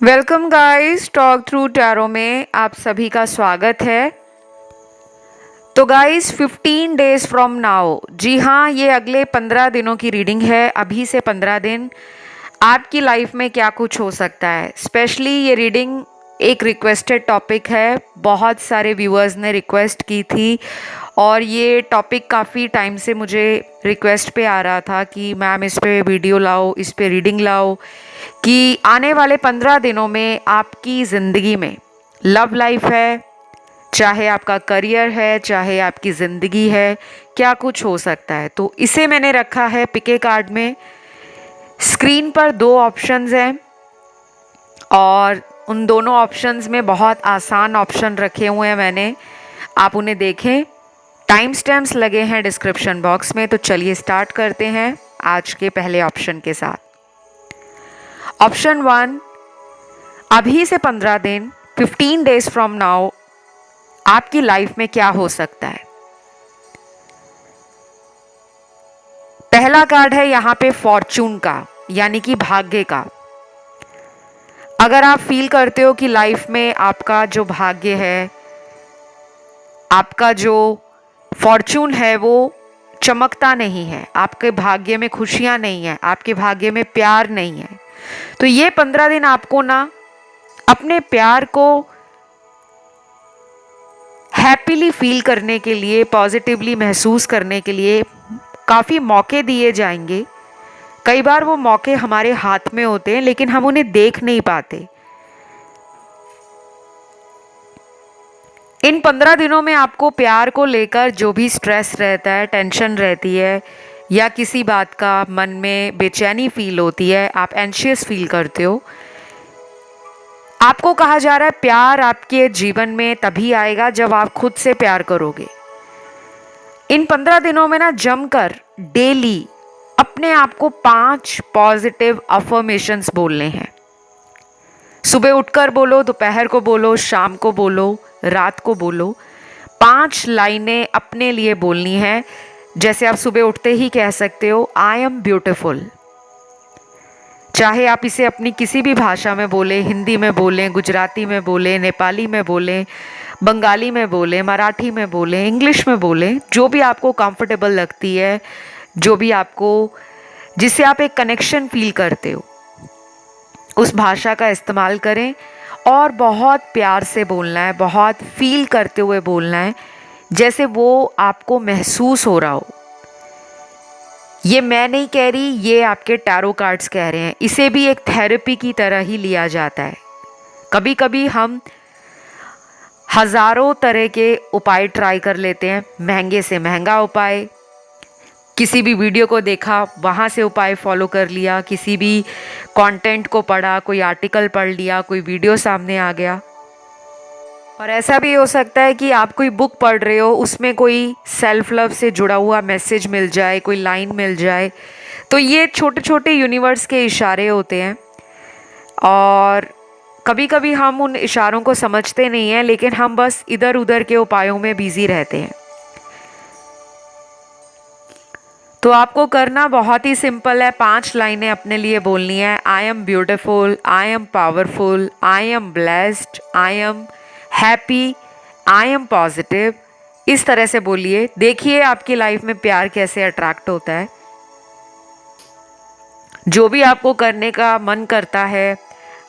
Welcome guys, talk through tarot में आप सभी का स्वागत है। तो गाइस 15 डेज फ्रॉम नाउ, जी हाँ, ये अगले 15 दिनों की रीडिंग है। अभी से 15 दिन आपकी लाइफ में क्या कुछ हो सकता है। स्पेशली ये रीडिंग एक रिक्वेस्टेड टॉपिक है। बहुत सारे व्यूअर्स ने रिक्वेस्ट की थी और ये टॉपिक काफ़ी टाइम से मुझे रिक्वेस्ट पे आ रहा था कि मैम इस पे वीडियो लाओ, इस पे रीडिंग लाओ, कि आने वाले 15 दिनों में आपकी ज़िंदगी में लव लाइफ है, चाहे आपका करियर है, चाहे आपकी ज़िंदगी है, क्या कुछ हो सकता है। तो इसे मैंने रखा है पिके कार्ड में। स्क्रीन पर दो ऑप्शंस हैं और उन दोनों ऑप्शंस में बहुत आसान ऑप्शन रखे हुए हैं मैंने, आप उन्हें देखें। टाइम स्टैम्प्स लगे हैं डिस्क्रिप्शन बॉक्स में। तो चलिए स्टार्ट करते हैं आज के पहले ऑप्शन के साथ। ऑप्शन 1, अभी से 15 दिन 15 डेज फ्रॉम नाउ आपकी लाइफ में क्या हो सकता है। पहला कार्ड है यहाँ पे फॉर्चून का, यानी कि भाग्य का। अगर आप फील करते हो कि लाइफ में आपका जो भाग्य है, आपका जो फॉर्चून है, वो चमकता नहीं है, आपके भाग्य में खुशियां नहीं है, आपके भाग्य में प्यार नहीं है, तो ये 15 दिन आपको ना अपने प्यार को हैप्पीली फील करने के लिए, पॉजिटिवली महसूस करने के लिए काफ़ी मौके दिए जाएंगे। कई बार वो मौके हमारे हाथ में होते हैं लेकिन हम उन्हें देख नहीं पाते। इन 15 दिनों में आपको प्यार को लेकर जो भी स्ट्रेस रहता है, टेंशन रहती है, या किसी बात का मन में बेचैनी फील होती है, आप एंशियस फील करते हो, आपको कहा जा रहा है प्यार आपके जीवन में तभी आएगा जब आप खुद से प्यार करोगे। इन 15 दिनों में ना जमकर डेली अपने आप को 5 पॉजिटिव अफर्मेशंस बोलने हैं। सुबह उठकर बोलो, दोपहर को बोलो, शाम को बोलो, रात को बोलो। 5 लाइनें अपने लिए बोलनी है। जैसे आप सुबह उठते ही कह सकते हो, आई एम ब्यूटिफुल। चाहे आप इसे अपनी किसी भी भाषा में बोलें, हिंदी में बोलें, गुजराती में बोलें, नेपाली में बोलें, बंगाली में बोलें, मराठी में बोलें, इंग्लिश में बोलें, जो भी आपको कंफर्टेबल लगती है, जो भी आपको, जिससे आप एक कनेक्शन फील करते हो, उस भाषा का इस्तेमाल करें और बहुत प्यार से बोलना है, बहुत फील करते हुए बोलना है, जैसे वो आपको महसूस हो रहा हो। ये मैं नहीं कह रही, ये आपके टैरो कार्ड्स कह रहे हैं। इसे भी एक थेरेपी की तरह ही लिया जाता है। कभी कभी हम हज़ारों तरह के उपाय ट्राई कर लेते हैं, महंगे से महंगा उपाय, किसी भी वीडियो को देखा वहाँ से उपाय फॉलो कर लिया, किसी भी कंटेंट को पढ़ा, कोई आर्टिकल पढ़ लिया, कोई वीडियो सामने आ गया। और ऐसा भी हो सकता है कि आप कोई बुक पढ़ रहे हो, उसमें कोई सेल्फ लव से जुड़ा हुआ मैसेज मिल जाए, कोई लाइन मिल जाए। तो ये छोटे छोटे यूनिवर्स के इशारे होते हैं और कभी कभी हम उन इशारों को समझते नहीं हैं, लेकिन हम बस इधर उधर के उपायों में बिजी रहते हैं। तो आपको करना बहुत ही सिंपल है। 5 लाइनें अपने लिए बोलनी है। I am beautiful, I am powerful, I am blessed, I am happy, I am positive. इस तरह से बोलिए, देखिए आपकी लाइफ में प्यार कैसे अट्रैक्ट होता है। जो भी आपको करने का मन करता है,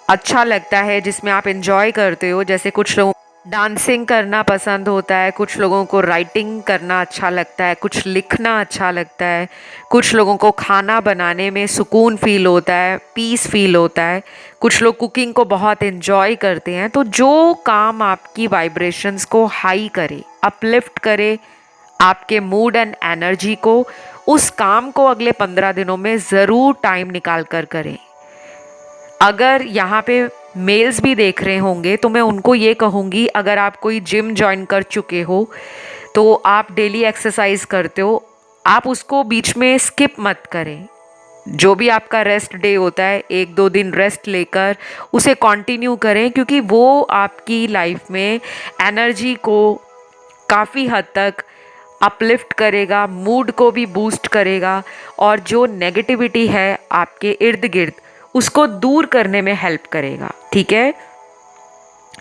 अच्छा लगता है, जिसमें आप एंजॉय करते हो, जैसे कुछ लोगों डांसिंग करना पसंद होता है, कुछ लोगों को राइटिंग करना अच्छा लगता है, कुछ लिखना अच्छा लगता है, कुछ लोगों को खाना बनाने में सुकून फील होता है, पीस फील होता है, कुछ लोग कुकिंग को बहुत एंजॉय करते हैं। तो जो काम आपकी वाइब्रेशंस को हाई करे, अपलिफ्ट करे, आपके मूड एंड एनर्जी को, उस काम को अगले 15 दिनों में ज़रूर टाइम निकाल कर करें। अगर यहाँ पे मेल्स भी देख रहे होंगे तो मैं उनको ये कहूँगी, अगर आप कोई जिम ज्वाइन कर चुके हो तो आप डेली एक्सरसाइज करते हो, आप उसको बीच में स्किप मत करें। जो भी आपका रेस्ट डे होता है, 1-2 दिन रेस्ट लेकर उसे कंटिन्यू करें, क्योंकि वो आपकी लाइफ में एनर्जी को काफ़ी हद तक अपलिफ्ट करेगा, मूड को भी बूस्ट करेगा, और जो नेगेटिविटी है आपके इर्द गिर्द उसको दूर करने में हेल्प करेगा, ठीक है।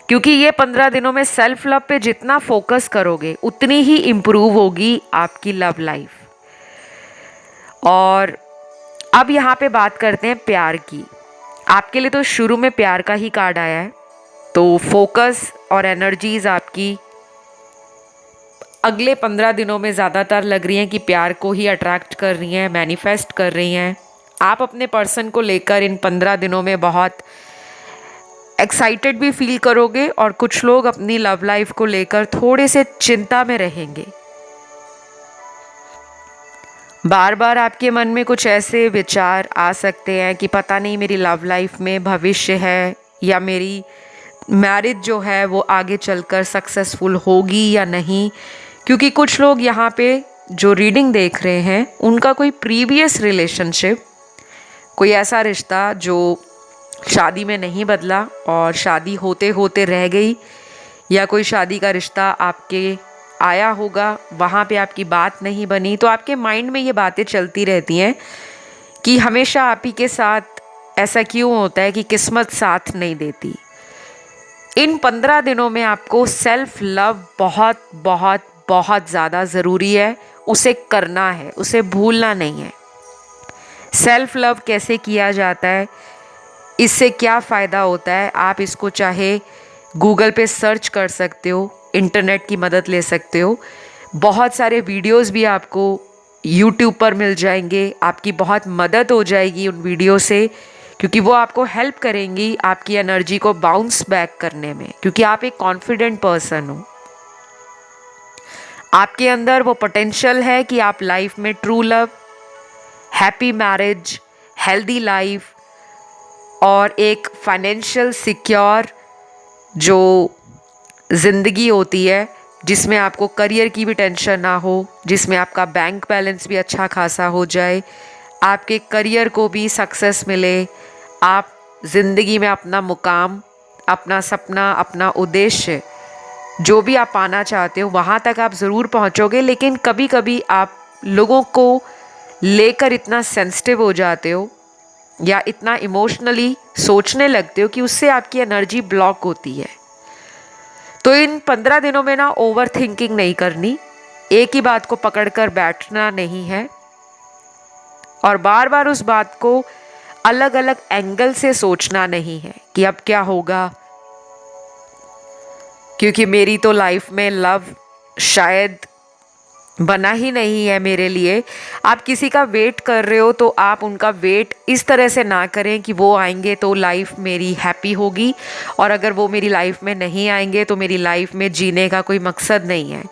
क्योंकि ये 15 दिनों में सेल्फ लव पे जितना फोकस करोगे उतनी ही इम्प्रूव होगी आपकी लव लाइफ। और अब यहाँ पे बात करते हैं प्यार की। आपके लिए तो शुरू में प्यार का ही कार्ड आया है, तो फोकस और एनर्जीज आपकी अगले 15 दिनों में ज़्यादातर लग रही हैं कि प्यार को ही अट्रैक्ट कर रही हैं, मैनिफेस्ट कर रही हैं। आप अपने पर्सन को लेकर इन 15 दिनों में बहुत एक्साइटेड भी फील करोगे और कुछ लोग अपनी लव लाइफ को लेकर थोड़े से चिंता में रहेंगे। बार बार आपके मन में कुछ ऐसे विचार आ सकते हैं कि पता नहीं मेरी लव लाइफ में भविष्य है या मेरी मैरिज जो है वो आगे चलकर सक्सेसफुल होगी या नहीं। क्योंकि कुछ लोग यहाँ पे जो रीडिंग देख रहे हैं उनका कोई प्रीवियस रिलेशनशिप, कोई ऐसा रिश्ता जो शादी में नहीं बदला और शादी होते होते रह गई, या कोई शादी का रिश्ता आपके आया होगा, वहाँ पे आपकी बात नहीं बनी, तो आपके माइंड में ये बातें चलती रहती हैं कि हमेशा आप ही के साथ ऐसा क्यों होता है कि किस्मत साथ नहीं देती। इन 15 दिनों में आपको सेल्फ लव बहुत बहुत बहुत ज़्यादा ज़रूरी है, उसे करना है, उसे भूलना नहीं है। सेल्फ लव कैसे किया जाता है, इससे क्या फ़ायदा होता है, आप इसको चाहे गूगल पे सर्च कर सकते हो, इंटरनेट की मदद ले सकते हो। बहुत सारे वीडियोस भी आपको यूट्यूब पर मिल जाएंगे, आपकी बहुत मदद हो जाएगी उन वीडियो से, क्योंकि वो आपको हेल्प करेंगी आपकी एनर्जी को बाउंस बैक करने में। क्योंकि आप एक कॉन्फिडेंट पर्सन हो, आपके अंदर वो पोटेंशियल है कि आप लाइफ में true love, happy marriage, healthy life और एक फाइनेंशियल सिक्योर जो ज़िंदगी होती है, जिसमें आपको करियर की भी टेंशन ना हो, जिसमें आपका बैंक बैलेंस भी अच्छा खासा हो जाए, आपके करियर को भी सक्सेस मिले, आप ज़िंदगी में अपना मुकाम, अपना सपना, अपना उद्देश्य जो भी आप पाना चाहते हो वहाँ तक आप ज़रूर पहुँचोगे। लेकिन कभी कभी आप लोगों को लेकर इतना सेंसिटिव हो जाते हो या इतना इमोशनली सोचने लगते हो कि उससे आपकी एनर्जी ब्लॉक होती है। तो इन 15 दिनों में ना ओवर थिंकिंग नहीं करनी, एक ही बात को पकड़कर बैठना नहीं है और बार बार उस बात को अलग अलग एंगल से सोचना नहीं है कि अब क्या होगा, क्योंकि मेरी तो लाइफ में लव शायद बना ही नहीं है मेरे लिए। आप किसी का वेट कर रहे हो तो आप उनका वेट इस तरह से ना करें कि वो आएंगे तो लाइफ मेरी हैप्पी होगी, और अगर वो मेरी लाइफ में नहीं आएंगे तो मेरी लाइफ में जीने का कोई मकसद नहीं है।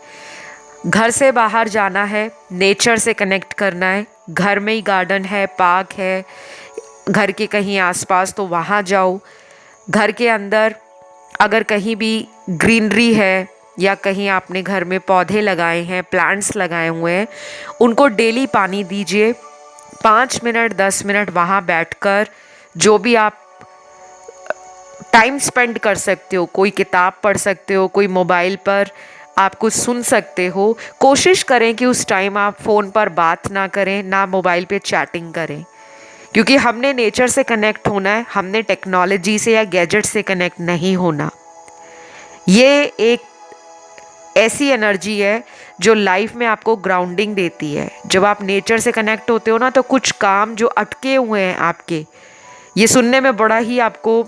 घर से बाहर जाना है, नेचर से कनेक्ट करना है। घर में ही गार्डन है, पार्क है, घर के कहीं आसपास तो वहाँ जाओ। घर के अंदर अगर कहीं भी ग्रीनरी है या कहीं आपने घर में पौधे लगाए हैं, प्लांट्स लगाए हुए हैं, उनको डेली पानी दीजिए। 5 मिनट 10 मिनट वहाँ बैठकर जो भी आप टाइम स्पेंड कर सकते हो, कोई किताब पढ़ सकते हो, कोई मोबाइल पर आप कुछ सुन सकते हो। कोशिश करें कि उस टाइम आप फ़ोन पर बात ना करें, ना मोबाइल पे चैटिंग करें, क्योंकि हमने नेचर से कनेक्ट होना है, हमने टेक्नोलॉजी से या गैजेट से कनेक्ट नहीं होना। ये एक ऐसी एनर्जी है जो लाइफ में आपको ग्राउंडिंग देती है। जब आप नेचर से कनेक्ट होते हो ना, तो कुछ काम जो अटके हुए हैं आपके, ये सुनने में बड़ा ही आपको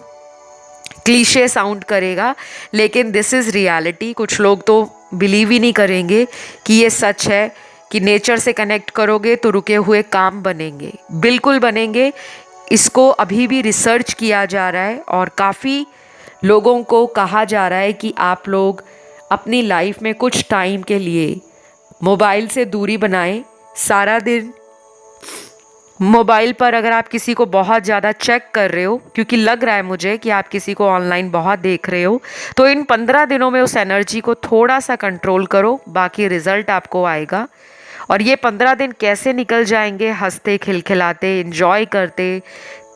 क्लीशे साउंड करेगा, लेकिन दिस इज़ रियलिटी। कुछ लोग तो बिलीव ही नहीं करेंगे कि ये सच है कि नेचर से कनेक्ट करोगे तो रुके हुए काम बनेंगे। बिल्कुल बनेंगे। इसको अभी भी रिसर्च किया जा रहा है और काफ़ी लोगों को कहा जा रहा है कि आप लोग अपनी लाइफ में कुछ टाइम के लिए मोबाइल से दूरी बनाएं। सारा दिन मोबाइल पर अगर आप किसी को बहुत ज़्यादा चेक कर रहे हो, क्योंकि लग रहा है मुझे कि आप किसी को ऑनलाइन बहुत देख रहे हो, तो इन 15 दिनों में उस एनर्जी को थोड़ा सा कंट्रोल करो, बाकी रिजल्ट आपको आएगा। और ये 15 दिन कैसे निकल जाएंगे, हंसते खिलखिलाते, एंजॉय करते।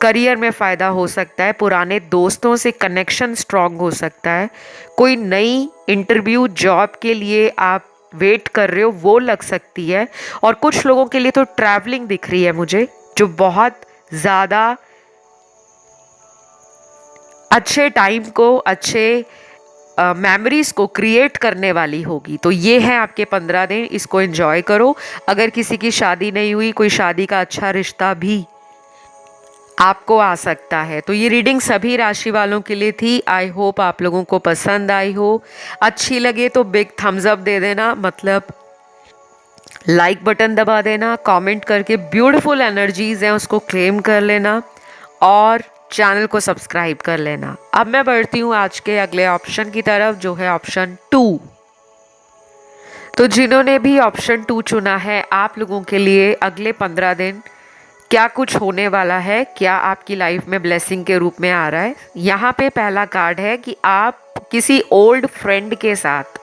करियर में फ़ायदा हो सकता है, पुराने दोस्तों से कनेक्शन स्ट्रॉन्ग हो सकता है, कोई नई इंटरव्यू जॉब के लिए आप वेट कर रहे हो वो लग सकती है, और कुछ लोगों के लिए तो ट्रैवलिंग दिख रही है मुझे, जो बहुत ज़्यादा अच्छे टाइम को, अच्छे मेमोरीज को क्रिएट करने वाली होगी। तो ये है आपके 15 दिन, इसको एंजॉय करो। अगर किसी की शादी नहीं हुई, कोई शादी का अच्छा रिश्ता भी आपको आ सकता है। तो ये रीडिंग सभी राशि वालों के लिए थी। आई होप आप लोगों को पसंद आई हो। अच्छी लगे तो बिग थम्स अप दे देना, मतलब लाइक बटन दबा देना, कमेंट करके ब्यूटीफुल एनर्जीज हैं उसको क्लेम कर लेना और चैनल को सब्सक्राइब कर लेना। अब मैं बढ़ती हूँ आज के अगले ऑप्शन की तरफ, जो है ऑप्शन 2। तो जिन्होंने भी ऑप्शन 2 चुना है, आप लोगों के लिए अगले 15 दिन क्या कुछ होने वाला है, क्या आपकी लाइफ में ब्लेसिंग के रूप में आ रहा है। यहाँ पे पहला कार्ड है कि आप किसी ओल्ड फ्रेंड के साथ,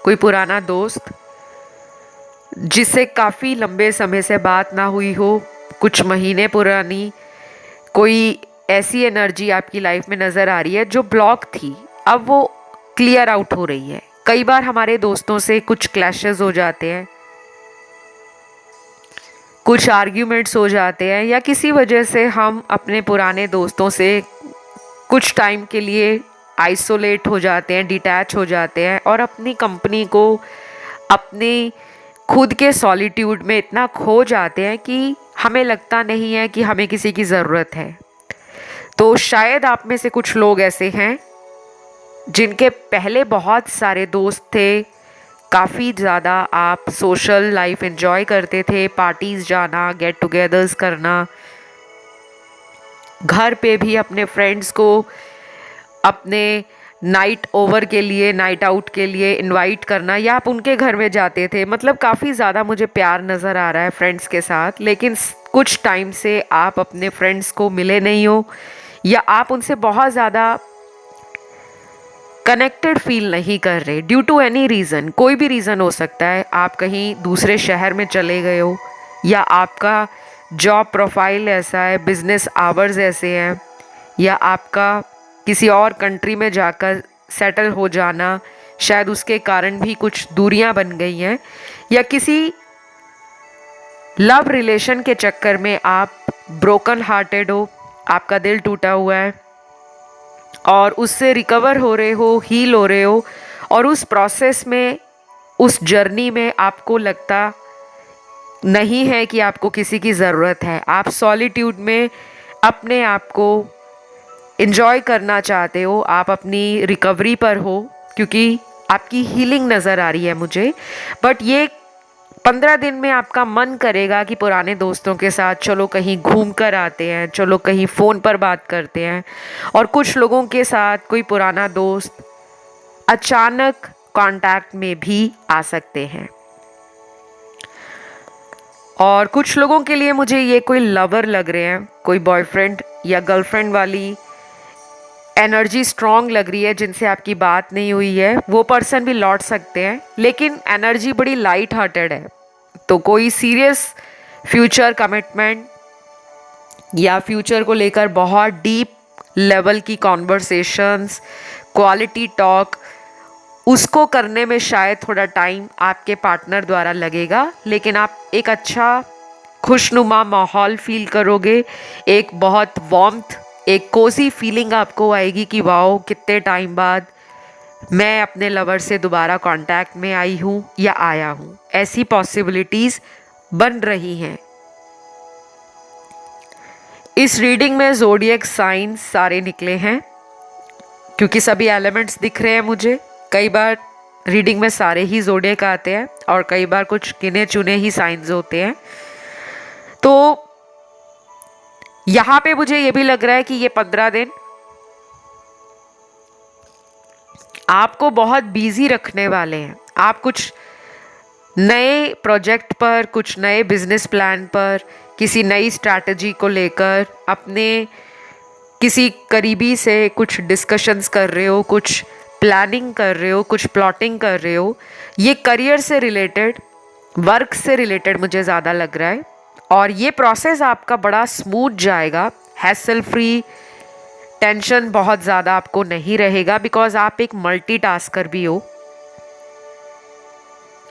कोई पुराना दोस्त जिससे काफ़ी लंबे समय से बात ना हुई हो, कुछ महीने पुरानी कोई ऐसी एनर्जी आपकी लाइफ में नज़र आ रही है जो ब्लॉक थी, अब वो क्लियर आउट हो रही है। कई बार हमारे दोस्तों से कुछ क्लैशेस हो जाते हैं, कुछ आर्ग्यूमेंट्स हो जाते हैं, या किसी वजह से हम अपने पुराने दोस्तों से कुछ टाइम के लिए आइसोलेट हो जाते हैं, डिटैच हो जाते हैं और अपनी कंपनी को, अपनी खुद के सॉलिट्यूड में इतना खो जाते हैं कि हमें लगता नहीं है कि हमें किसी की ज़रूरत है। तो शायद आप में से कुछ लोग ऐसे हैं जिनके पहले बहुत सारे दोस्त थे, काफ़ी ज़्यादा आप सोशल लाइफ एंजॉय करते थे, पार्टीज़ जाना, गेट टुगेदर्स करना, घर पे भी अपने फ्रेंड्स को अपने नाइट ओवर के लिए, नाइट आउट के लिए इनवाइट करना, या आप उनके घर में जाते थे। मतलब काफ़ी ज़्यादा मुझे प्यार नज़र आ रहा है फ्रेंड्स के साथ, लेकिन कुछ टाइम से आप अपने फ्रेंड्स को मिले नहीं हो, या आप उनसे बहुत ज़्यादा कनेक्टेड फील नहीं कर रहे ड्यू टू एनी रीज़न। कोई भी रीज़न हो सकता है, आप कहीं दूसरे शहर में चले गए हो, या आपका जॉब प्रोफाइल ऐसा है, बिजनेस आवर्स ऐसे हैं, या आपका किसी और कंट्री में जाकर सेटल हो जाना, शायद उसके कारण भी कुछ दूरियां बन गई हैं, या किसी लव रिलेशन के चक्कर में आप ब्रोकन हार्टेड हो, आपका दिल टूटा हुआ है और उससे रिकवर हो रहे हो, हील हो रहे हो, और उस प्रोसेस में, उस जर्नी में आपको लगता नहीं है कि आपको किसी की ज़रूरत है। आप सॉलिट्यूड में अपने आप को एंजॉय करना चाहते हो, आप अपनी रिकवरी पर हो, क्योंकि आपकी हीलिंग नज़र आ रही है मुझे। बट ये 15 दिन में आपका मन करेगा कि पुराने दोस्तों के साथ चलो कहीं घूम कर आते हैं, चलो कहीं फ़ोन पर बात करते हैं। और कुछ लोगों के साथ कोई पुराना दोस्त अचानक कांटेक्ट में भी आ सकते हैं। और कुछ लोगों के लिए मुझे ये कोई लवर लग रहे हैं, कोई बॉयफ्रेंड या गर्लफ्रेंड वाली एनर्जी स्ट्रॉन्ग लग रही है, जिनसे आपकी बात नहीं हुई है। वो पर्सन भी लौट सकते हैं, लेकिन एनर्जी बड़ी लाइट हार्टेड है। तो कोई सीरियस फ्यूचर कमिटमेंट या फ्यूचर को लेकर बहुत डीप लेवल की कॉन्वर्सेशंस, क्वालिटी टॉक, उसको करने में शायद थोड़ा टाइम आपके पार्टनर द्वारा लगेगा, लेकिन आप एक अच्छा खुशनुमा माहौल फील करोगे, एक बहुत वार्मथ, एक कोजी फीलिंग आपको आएगी कि वाओ, कितने टाइम बाद मैं अपने लवर से दोबारा कांटेक्ट में आई हूँ या आया हूँ। ऐसी पॉसिबिलिटीज़ बन रही हैं। इस रीडिंग में ज़ोडिएक साइंस सारे निकले हैं, क्योंकि सभी एलिमेंट्स दिख रहे हैं मुझे। कई बार रीडिंग में सारे ही ज़ोडिएक आते हैं और कई बार कुछ गिने चुने ही साइंस होते हैं। तो यहाँ पे मुझे ये भी लग रहा है कि ये 15 दिन आपको बहुत बिजी रखने वाले हैं। आप कुछ नए प्रोजेक्ट पर, कुछ नए बिजनेस प्लान पर, किसी नई स्ट्रैटेजी को लेकर अपने किसी करीबी से कुछ डिस्कशंस कर रहे हो, कुछ प्लानिंग कर रहे हो, कुछ प्लॉटिंग कर रहे हो। ये करियर से रिलेटेड, वर्क से रिलेटेड मुझे ज़्यादा लग रहा है। और ये प्रोसेस आपका बड़ा स्मूथ जाएगा, हैसल फ्री, टेंशन बहुत ज़्यादा आपको नहीं रहेगा, बिकॉज आप एक मल्टीटास्कर भी हो।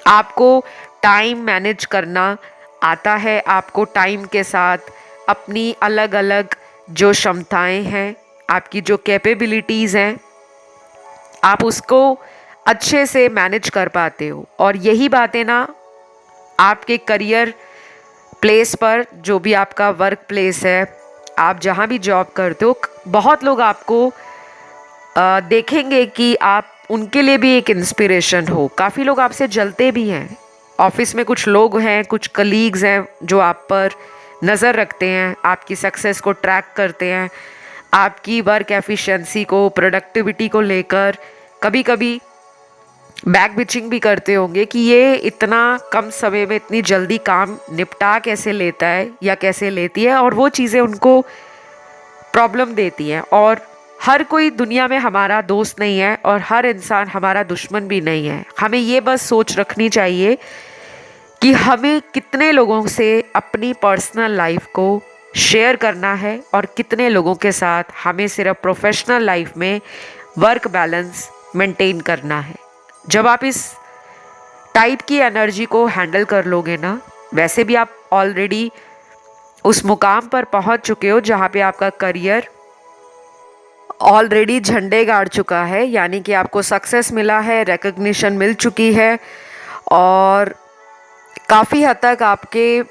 आपको टाइम मैनेज करना आता है, आपको टाइम के साथ अपनी अलग अलग जो क्षमताएं हैं आपकी जो कैपेबिलिटीज़ हैं आप उसको अच्छे से मैनेज कर पाते हो। और यही बातें ना आपके करियर प्लेस पर, जो भी आपका वर्क प्लेस है, आप जहाँ भी जॉब करते हो, बहुत लोग आपको देखेंगे कि आप उनके लिए भी एक इंस्पिरेशन हो। काफ़ी लोग आपसे जलते भी हैं। ऑफिस में कुछ लोग हैं, कुछ कलीग्स हैं जो आप पर नज़र रखते हैं, आपकी सक्सेस को ट्रैक करते हैं, आपकी वर्क एफिशिएंसी को, प्रोडक्टिविटी को लेकर कभी कभी बैक बिचिंग भी करते होंगे कि ये इतना कम समय में इतनी जल्दी काम निपटा कैसे लेता है या कैसे लेती है, और वो चीज़ें उनको प्रॉब्लम देती हैं। और हर कोई दुनिया में हमारा दोस्त नहीं है और हर इंसान हमारा दुश्मन भी नहीं है। हमें ये बस सोच रखनी चाहिए कि हमें कितने लोगों से अपनी पर्सनल लाइफ को शेयर करना है और कितने लोगों के साथ हमें सिर्फ प्रोफेशनल लाइफ में वर्क बैलेंस मेंटेन करना है। जब आप इस टाइप की एनर्जी को हैंडल कर लोगे ना, वैसे भी आप ऑलरेडी उस मुकाम पर पहुंच चुके हो जहां पे आपका करियर ऑलरेडी झंडे गाड़ चुका है, यानी कि आपको सक्सेस मिला है, रिकग्निशन मिल चुकी है और काफ़ी हद तक आपके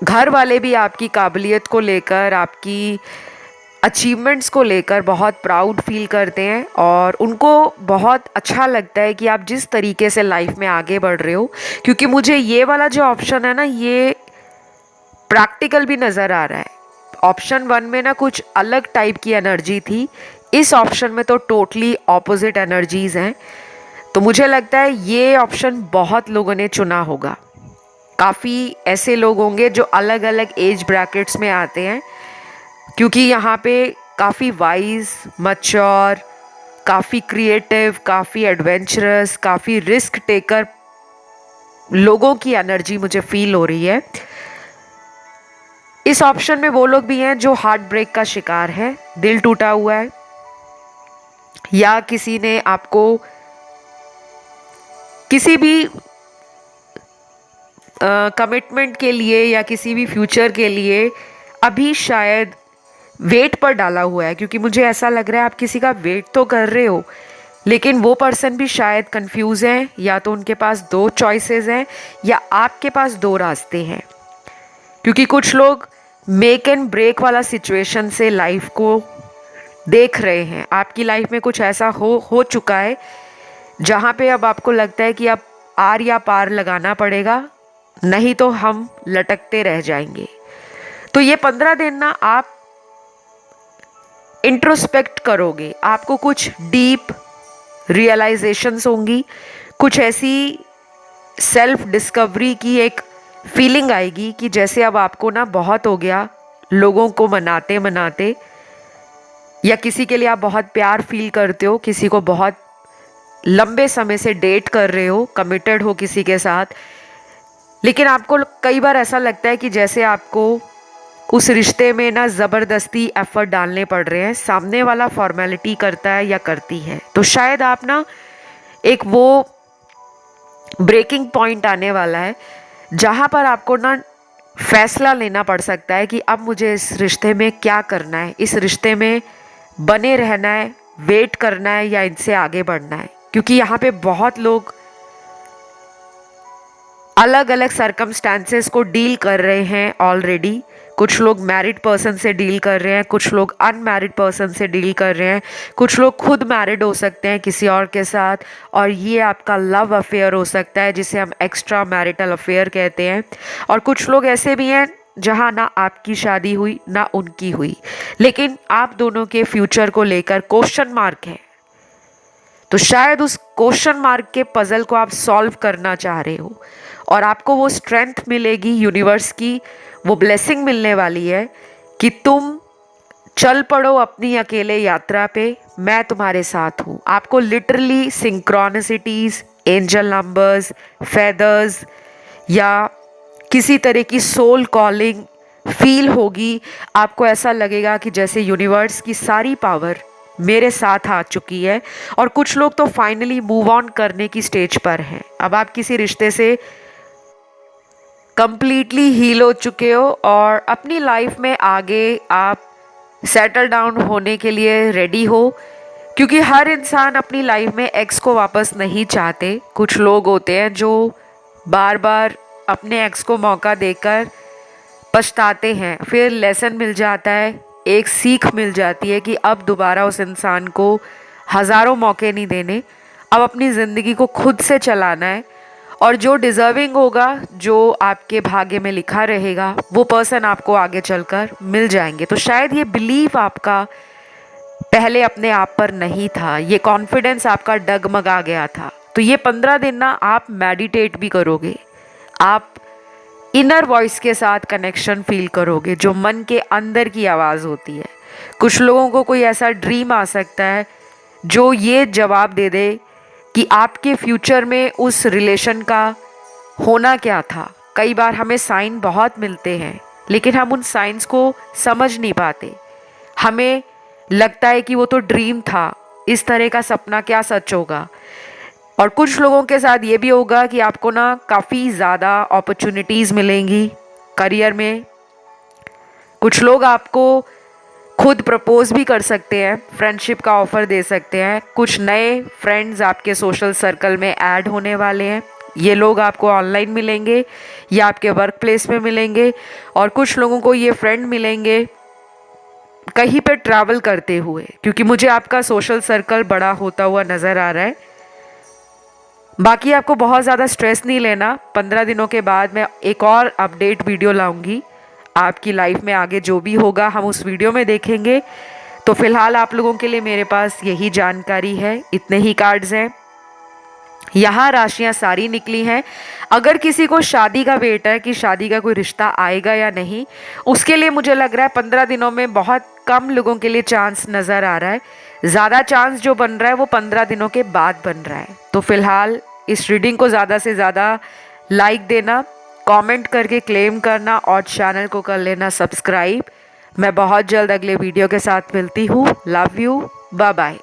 घर वाले भी आपकी काबिलियत को लेकर, आपकी अचीवमेंट्स को लेकर बहुत प्राउड फील करते हैं और उनको बहुत अच्छा लगता है कि आप जिस तरीके से लाइफ में आगे बढ़ रहे हो। क्योंकि मुझे ये वाला जो ऑप्शन है ना, ये प्रैक्टिकल भी नज़र आ रहा है। ऑप्शन 1 में ना कुछ अलग टाइप की एनर्जी थी, इस ऑप्शन में तो टोटली ऑपोजिट एनर्जीज हैं। तो मुझे लगता है ये ऑप्शन बहुत लोगों ने चुना होगा। काफ़ी ऐसे लोग होंगे जो अलग अलग एज ब्रैकेट्स में आते हैं, क्योंकि यहाँ पे काफ़ी वाइज, मैच्योर, काफ़ी क्रिएटिव, काफ़ी एडवेंचरस, काफ़ी रिस्क टेकर लोगों की एनर्जी मुझे फील हो रही है। इस ऑप्शन में वो लोग भी हैं जो हार्ट ब्रेक का शिकार है, दिल टूटा हुआ है, या किसी ने आपको किसी भी कमिटमेंट के लिए या किसी भी फ्यूचर के लिए अभी शायद वेट पर डाला हुआ है। क्योंकि मुझे ऐसा लग रहा है आप किसी का वेट तो कर रहे हो, लेकिन वो पर्सन भी शायद कंफ्यूज है, या तो उनके पास 2 चॉइसेस हैं या आपके पास 2 रास्ते हैं। क्योंकि कुछ लोग मेक एंड ब्रेक वाला सिचुएशन से लाइफ को देख रहे हैं। आपकी लाइफ में कुछ ऐसा हो चुका है जहाँ पे अब आपको लगता है कि अब आर या पार लगाना पड़ेगा, नहीं तो हम लटकते रह जाएंगे। तो ये 15 दिन ना आप इंट्रोस्पेक्ट करोगे, आपको कुछ डीप रियलाइजेशंस होंगी, कुछ ऐसी सेल्फ डिस्कवरी की एक फीलिंग आएगी कि जैसे अब आपको ना बहुत हो गया लोगों को मनाते मनाते, या किसी के लिए आप बहुत प्यार फील करते हो, किसी को बहुत लंबे समय से डेट कर रहे हो, कमिटेड हो किसी के साथ, लेकिन आपको कई बार ऐसा लगता है कि जैसे आपको उस रिश्ते में ना ज़बरदस्ती एफर्ट डालने पड़ रहे हैं, सामने वाला फॉर्मेलिटी करता है या करती है। तो शायद आप ना एक वो ब्रेकिंग पॉइंट आने वाला है जहाँ पर आपको ना फैसला लेना पड़ सकता है कि अब मुझे इस रिश्ते में क्या करना है, इस रिश्ते में बने रहना है, वेट करना है, या इनसे आगे बढ़ना है। क्योंकि यहाँ पे बहुत लोग अलग अलग सर्कमस्टांसेस को डील कर रहे हैं ऑलरेडी। कुछ लोग मैरिड पर्सन से डील कर रहे हैं, कुछ लोग अनमैरिड पर्सन से डील कर रहे हैं, कुछ लोग खुद मैरिड हो सकते हैं किसी और के साथ, और ये आपका लव अफेयर हो सकता है जिसे हम एक्स्ट्रा मैरिटल अफेयर कहते हैं। और कुछ लोग ऐसे भी हैं जहाँ ना आपकी शादी हुई ना उनकी हुई, लेकिन आप दोनों के फ्यूचर को लेकर क्वेश्चन मार्क है। तो शायद उस क्वेश्चन मार्क के पजल को आप सॉल्व करना चाह रहे हो और आपको वो स्ट्रेंथ मिलेगी, यूनिवर्स की वो ब्लेसिंग मिलने वाली है कि तुम चल पड़ो अपनी अकेले यात्रा पे, मैं तुम्हारे साथ हूँ। आपको लिटरली सिंक्रोनिसिटीज, एंजल नंबर्स, फेदर्स या किसी तरह की सोल कॉलिंग फील होगी। आपको ऐसा लगेगा कि जैसे यूनिवर्स की सारी पावर मेरे साथ आ चुकी है। और कुछ लोग तो फाइनली मूव ऑन करने की स्टेज पर हैं। अब आप किसी रिश्ते से कंप्लीटली हील हो चुके हो और अपनी लाइफ में आगे आप सेटल डाउन होने के लिए रेडी हो, क्योंकि हर इंसान अपनी लाइफ में एक्स को वापस नहीं चाहते। कुछ लोग होते हैं जो बार बार अपने एक्स को मौका देकर पछताते हैं, फिर लेसन मिल जाता है, एक सीख मिल जाती है कि अब दोबारा उस इंसान को हज़ारों मौके नहीं देने, अब अपनी ज़िंदगी को खुद से चलाना है, और जो डिज़र्विंग होगा, जो आपके भाग्य में लिखा रहेगा, वो पर्सन आपको आगे चलकर मिल जाएंगे। तो शायद ये बिलीव आपका पहले अपने आप पर नहीं था, ये कॉन्फिडेंस आपका डगमगा गया था। तो ये 15 दिन ना आप मेडिटेट भी करोगे, आप इनर वॉइस के साथ कनेक्शन फील करोगे, जो मन के अंदर की आवाज़ होती है। कुछ लोगों को कोई ऐसा ड्रीम आ सकता है जो ये जवाब दे दे कि आपके फ्यूचर में उस रिलेशन का होना क्या था। कई बार हमें साइन बहुत मिलते हैं, लेकिन हम उन साइंस को समझ नहीं पाते। हमें लगता है कि वो तो ड्रीम था, इस तरह का सपना क्या सच होगा। और कुछ लोगों के साथ ये भी होगा कि आपको ना काफ़ी ज़्यादा अपॉर्चुनिटीज़ मिलेंगी करियर में। कुछ लोग आपको खुद प्रपोज भी कर सकते हैं, फ्रेंडशिप का ऑफ़र दे सकते हैं। कुछ नए फ्रेंड्स आपके सोशल सर्कल में ऐड होने वाले हैं। ये लोग आपको ऑनलाइन मिलेंगे या आपके वर्क प्लेस में मिलेंगे, और कुछ लोगों को ये फ्रेंड मिलेंगे कहीं पे ट्रैवल करते हुए, क्योंकि मुझे आपका सोशल सर्कल बड़ा होता हुआ नज़र आ रहा है। बाकी आपको बहुत ज़्यादा स्ट्रेस नहीं लेना। 15 दिनों के बाद मैं एक और अपडेट वीडियो लाऊंगी। आपकी लाइफ में आगे जो भी होगा हम उस वीडियो में देखेंगे। तो फिलहाल आप लोगों के लिए मेरे पास यही जानकारी है, इतने ही कार्ड्स हैं। यहाँ राशियाँ सारी निकली हैं। अगर किसी को शादी का वेट है कि शादी का कोई रिश्ता आएगा या नहीं, उसके लिए मुझे लग रहा है 15 दिनों में बहुत कम लोगों के लिए चांस नज़र आ रहा है। ज़्यादा चांस जो बन रहा है वो 15 दिनों के बाद बन रहा है। तो फिलहाल इस रीडिंग को ज़्यादा से ज़्यादा लाइक देना, कमेंट करके क्लेम करना, और चैनल को कर लेना सब्सक्राइब। मैं बहुत जल्द अगले वीडियो के साथ मिलती हूँ। Love you, bye bye.